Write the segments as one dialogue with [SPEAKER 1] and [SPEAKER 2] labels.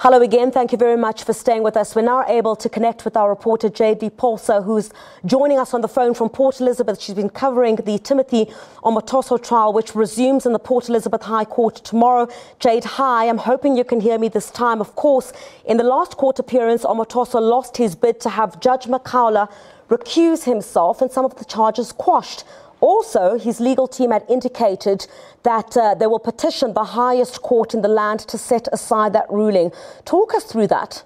[SPEAKER 1] Hello again. Thank you very much for staying with us. We're now able to connect with our reporter, Jayed Leigh Paulse, who's joining us on the phone from Port Elizabeth. She's been covering the Timothy Omotoso trial, which resumes in the Port Elizabeth High Court tomorrow. Jayed, hi. I'm hoping you can hear me this time. Of course, in the last court appearance, Omotoso lost his bid to have Judge Makaula recuse himself and some of the charges quashed. Also, his legal team had indicated that they will petition the highest court in the land to set aside that ruling. Talk us through that.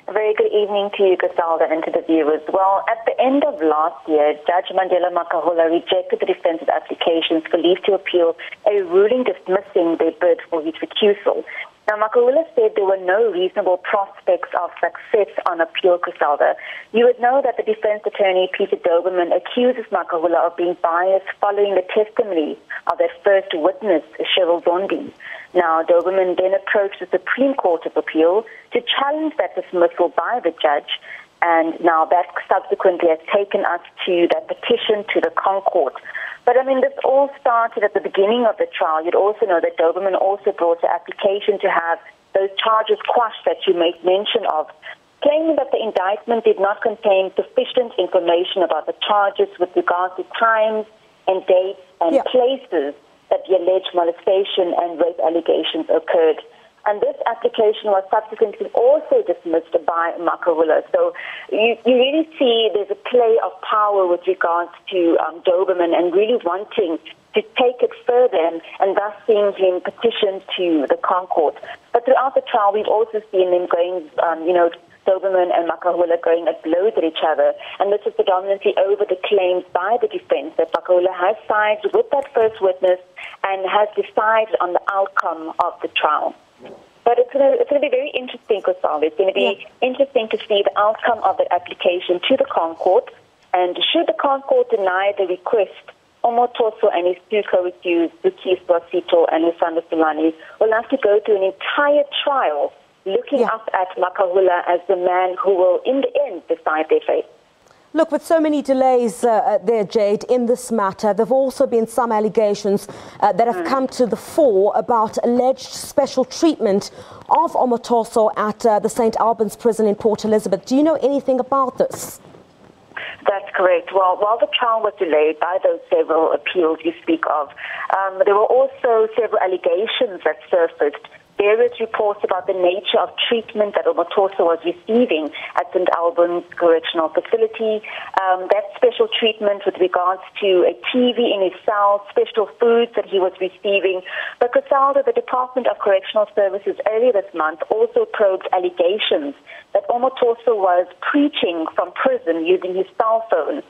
[SPEAKER 2] A very good evening to you, Griselda, and to the viewers. Well, at the end of last year, Judge Mandela Makahula rejected the defence's applications for leave to appeal a ruling dismissing their bid for his recusal. Now, Makahula said there were no reasonable prospects of success on appeal, Griselda. You would know that the defense attorney, Peter Doberman, accuses Makahula of being biased following the testimony of their first witness, Cheryl Zondi. Now, Doberman then approached the Supreme Court of Appeal to challenge that dismissal by the judge, and now that subsequently has taken us to that petition to the Concourt. But, this all started at the beginning of the trial. You'd also know that Doberman also brought an application to have those charges quashed that you made mention of, claiming that the indictment did not contain sufficient information about the charges with regard to times and dates and places that the alleged molestation and rape allegations occurred. And this application was subsequently also dismissed by Makahula. So you really see there's a play of power with regards to Doberman and really wanting to take it further and thus seeing him petition to the Concourt. But throughout the trial, we've also seen them going, Doberman and Makahula going at blows at each other. And this is predominantly over the claims by the defense that Makahula has sided with that first witness and has decided on the outcome of the trial. But it's going to be very interesting, Griselda. It's going to be interesting to see the outcome of that application to the Concourt. And should the Concourt deny the request, Omotoso and his two co-accused, Bukis Bosito and Usanda Sulani, will have to go through an entire trial looking up at Makahula as the man who will, in the end, decide their fate.
[SPEAKER 1] Look, with so many delays there, Jayed, in this matter, there have also been some allegations that have come to the fore about alleged special treatment of Omotoso at the St. Albans prison in Port Elizabeth. Do you know anything about this?
[SPEAKER 2] That's correct. Well, while the trial was delayed by those several appeals you speak of, there were also several allegations that surfaced. Various reports about the nature of treatment that Omotoso was receiving at St. Albans Correctional Facility, that special treatment with regards to a TV in his cell, special foods that he was receiving. But Griselda, the Department of Correctional Services earlier this month also probed allegations that Omotoso was preaching from prison using his cell phone.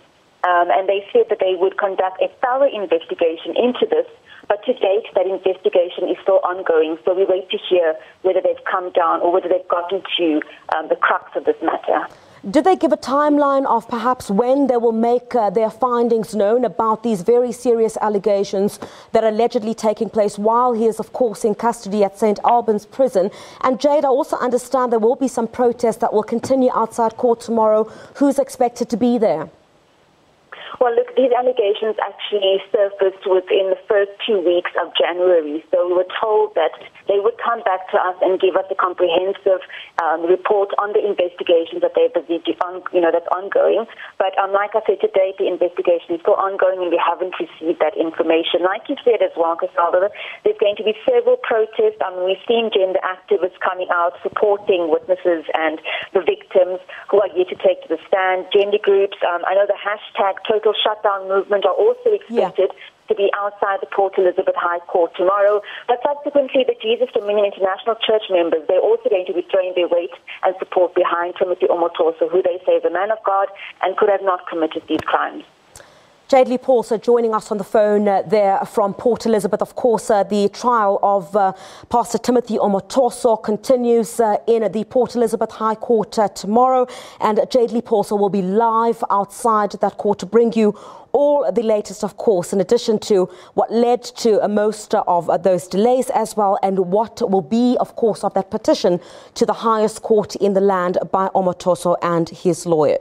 [SPEAKER 2] And they said that they would conduct a thorough investigation into this. But to date, that investigation is still ongoing, so we wait to hear whether they've come down or whether they've gotten to the crux of this matter.
[SPEAKER 1] Did they give a timeline of perhaps when they will make their findings known about these very serious allegations that are allegedly taking place while he is, of course, in custody at St. Albans prison? And Jayed, I also understand there will be some protests that will continue outside court tomorrow. Who's expected to be there?
[SPEAKER 2] Well, look, these allegations actually surfaced within the first 2 weeks of January. So we were told that they would come back to us and give us a comprehensive report on the investigations that they're busy that's ongoing. But like I said, today the investigation is still ongoing and we haven't received that information. Like you said as well, Griselda, there's going to be several protests. We've seen gender activists coming out supporting witnesses and the victims who are here to take to the stand. Gender groups, I know the hashtag Total Shutdown movement are also expected to be outside the Port Elizabeth High Court tomorrow. But subsequently, the Jesus Dominion International Church members, they're also going to be throwing their weight and support behind Timothy Omotoso, who they say is a man of God and could have not committed these crimes.
[SPEAKER 1] Jayed Leigh Paulse joining us on the phone there from Port Elizabeth. Of course, the trial of Pastor Timothy Omotoso continues in the Port Elizabeth High Court tomorrow. And Jayed Leigh Paulse will be live outside that court to bring you all the latest, of course, in addition to what led to most of those delays as well, and what will be, of course, of that petition to the highest court in the land by Omotoso and his lawyer.